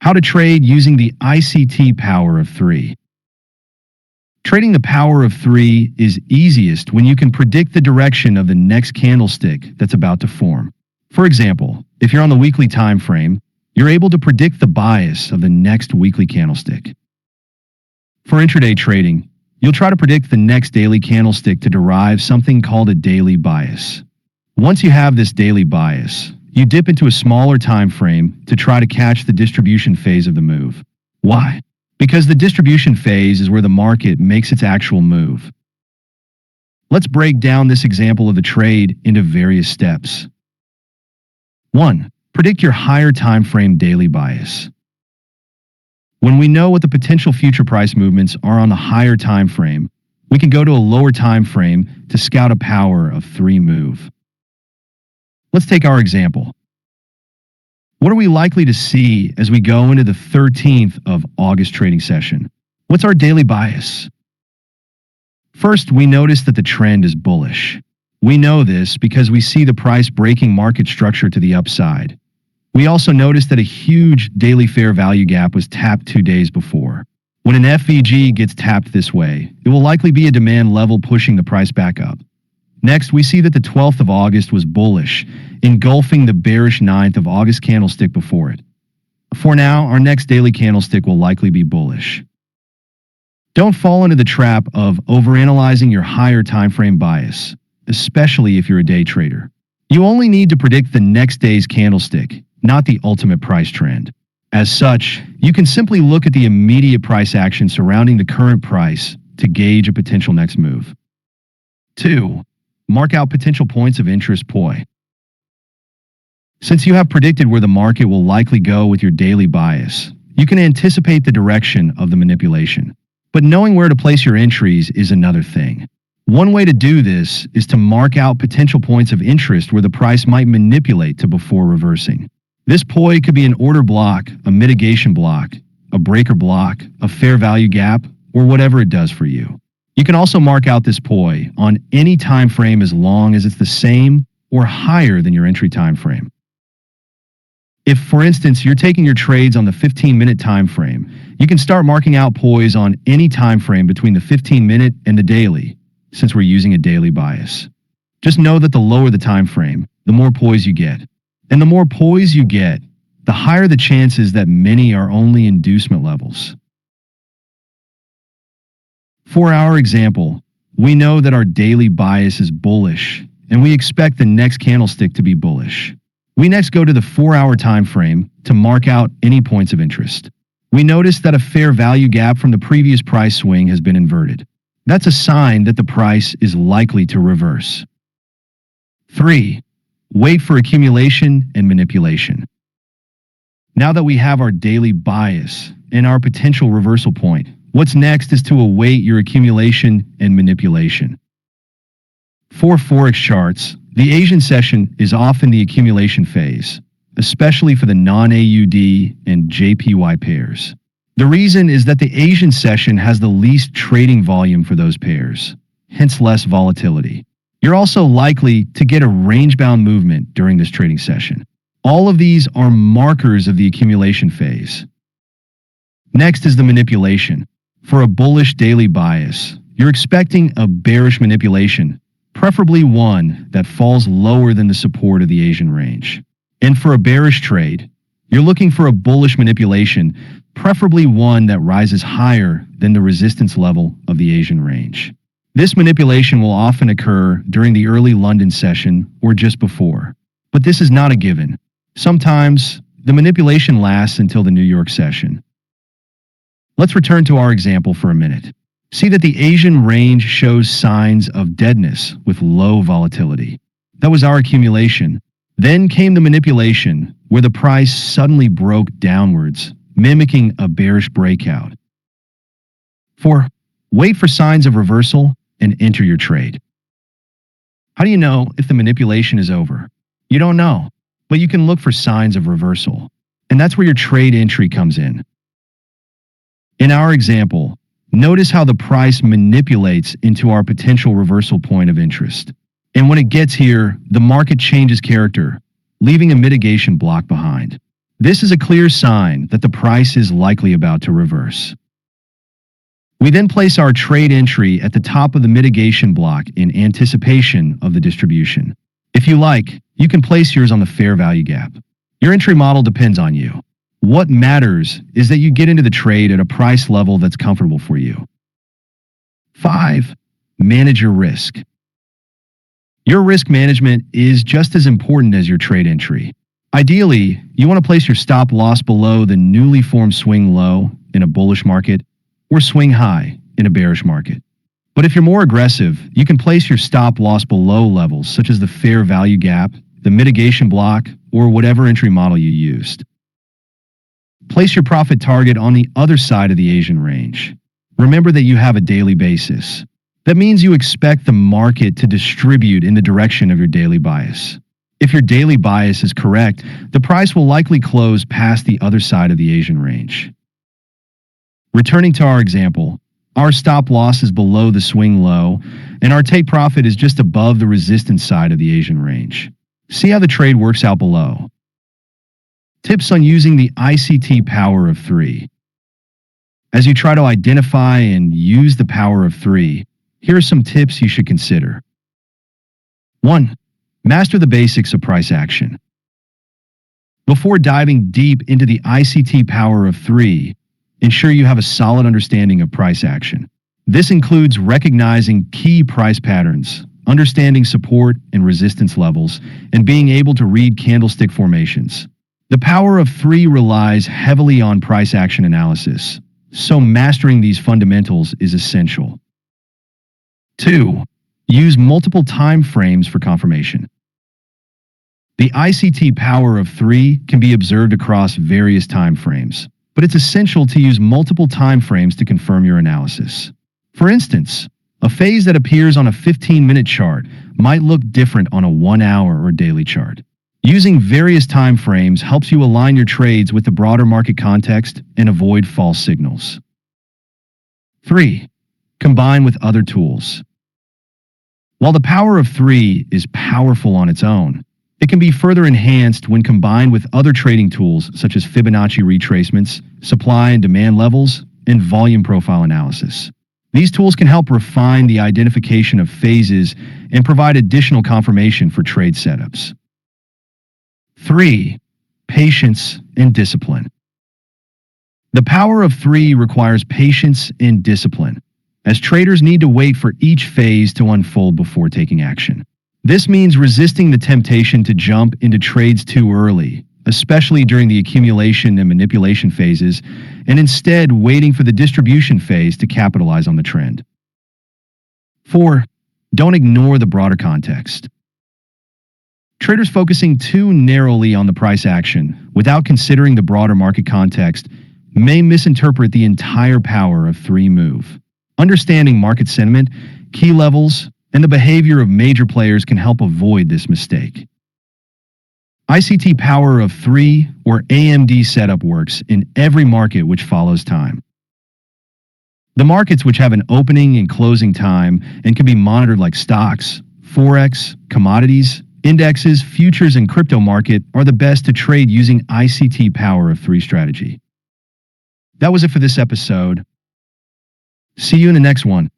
How to trade using the ICT Power of Three. Trading the Power of Three is easiest when you can predict the direction of the next candlestick that's about to form. For example, if you're on the weekly time frame, you're able to predict the bias of the next weekly candlestick. For intraday trading, you'll try to predict the next daily candlestick to derive something called a daily bias. Once you have this daily bias, you dip into a smaller time frame to try to catch the distribution phase of the move. Why? Because the distribution phase is where the market makes its actual move. Let's break down this example of the trade into various steps. 1. Predict your higher time frame daily bias. When we know what the potential future price movements are on the higher time frame, we can go to a lower time frame to scout a Power of Three move. Let's take our example. What are we likely to see as we go into the 13th of August trading session? What's our daily bias? First, we notice that the trend is bullish. We know this because we see the price breaking market structure to the upside. We also notice that a huge daily fair value gap was tapped 2 days before. When an FVG gets tapped this way, it will likely be a demand level pushing the price back up. Next, we see that the 12th of August was bullish, engulfing the bearish 9th of August candlestick before it. For now, our next daily candlestick will likely be bullish. Don't fall into the trap of overanalyzing your higher time frame bias, especially if you're a day trader. You only need to predict the next day's candlestick, not the ultimate price trend. As such, you can simply look at the immediate price action surrounding the current price to gauge a potential next move. 2. Mark out potential points of interest POI. Since you have predicted where the market will likely go with your daily bias, you can anticipate the direction of the manipulation. But knowing where to place your entries is another thing. One way to do this is to mark out potential points of interest where the price might manipulate to before reversing. This POI could be an order block, a mitigation block, a breaker block, a fair value gap, or whatever it does for you. You can also mark out this POI on any time frame as long as it's the same or higher than your entry time frame. If, for instance, you're taking your trades on the 15-minute time frame, you can start marking out POIs on any time frame between the 15-minute and the daily, since we're using a daily bias. Just know that the lower the time frame, the more POIs you get. And the more POIs you get, the higher the chances that many are only inducement levels. For our example, we know that our daily bias is bullish, and we expect the next candlestick to be bullish. We next go to the 4-hour time frame to mark out any points of interest. We notice that a fair value gap from the previous price swing has been inverted. That's a sign that the price is likely to reverse. 3. Wait for accumulation and manipulation. Now that we have our daily bias and our potential reversal point, what's next is to await your accumulation and manipulation. For forex charts, the Asian session is often the accumulation phase, especially for the non-AUD and JPY pairs. The reason is that the Asian session has the least trading volume for those pairs, hence less volatility. You're also likely to get a range-bound movement during this trading session. All of these are markers of the accumulation phase. Next is the manipulation. For a bullish daily bias, you're expecting a bearish manipulation, preferably one that falls lower than the support of the Asian range. And for a bearish trade, you're looking for a bullish manipulation, preferably one that rises higher than the resistance level of the Asian range. This manipulation will often occur during the early London session or just before, but this is not a given. Sometimes, the manipulation lasts until the New York session. Let's return to our example for a minute. See that the Asian range shows signs of deadness with low volatility. That was our accumulation. Then came the manipulation, where the price suddenly broke downwards, mimicking a bearish breakout. 4. Wait for signs of reversal and enter your trade. How do you know if the manipulation is over? You don't know, but you can look for signs of reversal. And that's where your trade entry comes in. In our example, notice how the price manipulates into our potential reversal point of interest. And when it gets here, the market changes character, leaving a mitigation block behind. This is a clear sign that the price is likely about to reverse. We then place our trade entry at the top of the mitigation block in anticipation of the distribution. If you like, you can place yours on the fair value gap. Your entry model depends on you. What matters is that you get into the trade at a price level that's comfortable for you. 5. Manage your risk. Your risk management is just as important as your trade entry. Ideally, you want to place your stop loss below the newly formed swing low in a bullish market or swing high in a bearish market. But if you're more aggressive, you can place your stop loss below levels such as the fair value gap, the mitigation block, or whatever entry model you used. Place your profit target on the other side of the Asian range. Remember that you have a daily basis. That means you expect the market to distribute in the direction of your daily bias. If your daily bias is correct, the price will likely close past the other side of the Asian range. Returning to our example, our stop loss is below the swing low, and our take profit is just above the resistance side of the Asian range. See how the trade works out below. Tips on using the ICT Power of Three. As you try to identify and use the Power of Three, here are some tips you should consider. 1. Master the basics of price action. Before diving deep into the ICT Power of Three, ensure you have a solid understanding of price action. This includes recognizing key price patterns, understanding support and resistance levels, and being able to read candlestick formations. The Power of Three relies heavily on price action analysis, so mastering these fundamentals is essential. 2. Use multiple time frames for confirmation. The ICT Power of Three can be observed across various time frames, but it's essential to use multiple time frames to confirm your analysis. For instance, a phase that appears on a 15-minute chart might look different on a 1-hour or daily chart. Using various time frames helps you align your trades with the broader market context and avoid false signals. 3. Combine with other tools. While the Power of Three is powerful on its own, it can be further enhanced when combined with other trading tools such as Fibonacci retracements, supply and demand levels, and volume profile analysis. These tools can help refine the identification of phases and provide additional confirmation for trade setups. 3. Patience and discipline. The Power of Three requires patience and discipline, as traders need to wait for each phase to unfold before taking action. This means resisting the temptation to jump into trades too early, especially during the accumulation and manipulation phases, and instead waiting for the distribution phase to capitalize on the trend. 4. Don't ignore the broader context. Traders focusing too narrowly on the price action without considering the broader market context may misinterpret the entire Power of Three move. Understanding market sentiment, key levels, and the behavior of major players can help avoid this mistake. ICT Power of Three, or AMD setup, works in every market which follows time. The markets which have an opening and closing time and can be monitored like stocks, forex, commodities, indexes, futures, and crypto market are the best to trade using ICT Power of Three strategy. That was it for this episode. See you in the next one.